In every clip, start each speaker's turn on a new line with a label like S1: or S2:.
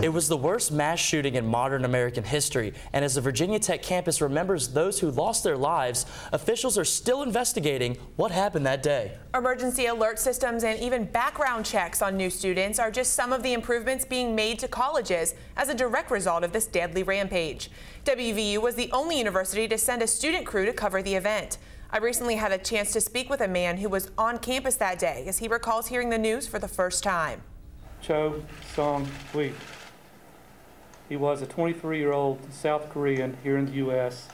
S1: It was the worst mass shooting in modern American history, and as the Virginia Tech campus remembers those who lost their lives, officials are still investigating what happened that day.
S2: Emergency alert systems and even background checks on new students are just some of the improvements being made to colleges as a direct result of this deadly rampage. WVU was the only university to send a student crew to cover the event. I recently had a chance to speak with a man who was on campus that day as he recalls hearing the news for the first time.
S3: Cho Sung-hui. He was a 23-year-old South Korean here in the U.S.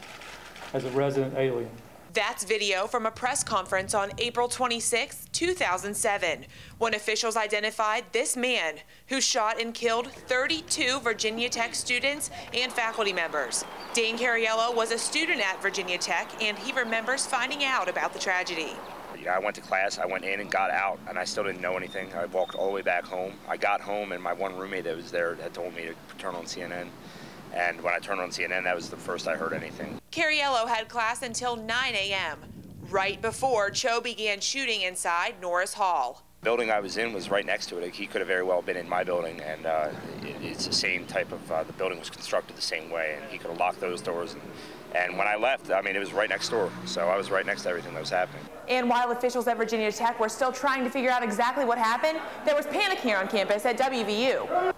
S3: as a resident alien.
S2: That's video from a press conference on April 26, 2007, when officials identified this man who shot and killed 32 Virginia Tech students and faculty members. Dane Cariello was a student at Virginia Tech, and he remembers finding out about the tragedy.
S4: I went to class, I went in and got out, and I still didn't know anything. I walked all the way back home. I got home, and my one roommate that was there had told me to turn on CNN. And when I turned on CNN, that was the first I heard anything.
S2: Cariello had class until 9 a.m., right before Cho began shooting inside Norris Hall.
S4: The building I was in was right next to it. He could have very well been in my building, and it's the same type of, the building was constructed the same way, and he could have locked those doors. And when I left, I mean, it was right next door, so I was right next to everything that was happening.
S2: And while officials at Virginia Tech were still trying to figure out exactly what happened, there was panic here on campus at WVU.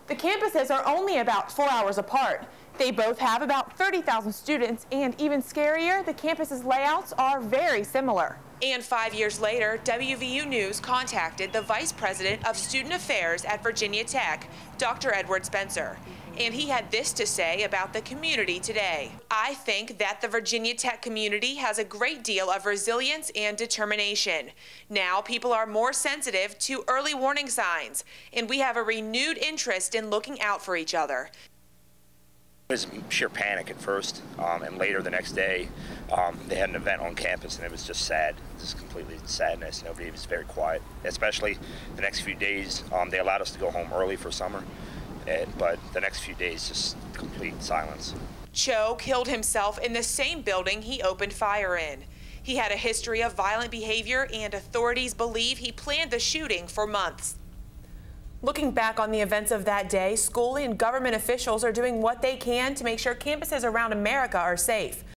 S2: The campuses are only about 4 hours apart. They both have about 30,000 students, and even scarier, the campus's layouts are very similar. And 5 years later, WVU News contacted the Vice President of Student Affairs at Virginia Tech, Dr. Edward Spencer. And he had this to say about the community today. I think that the Virginia Tech community has a great deal of resilience and determination. Now people are more sensitive to early warning signs, and we have a renewed interest in looking out for each other.
S4: It was sheer panic at first, and later the next day, they had an event on campus, and it was just sad, just completely sadness. Nobody was very quiet, especially the next few days. They allowed us to go home early for summer. But the next few days, just complete silence.
S2: Cho killed himself in the same building he opened fire in. He had a history of violent behavior, and authorities believe he planned the shooting for months. Looking back on the events of that day, school and government officials are doing what they can to make sure campuses around America are safe.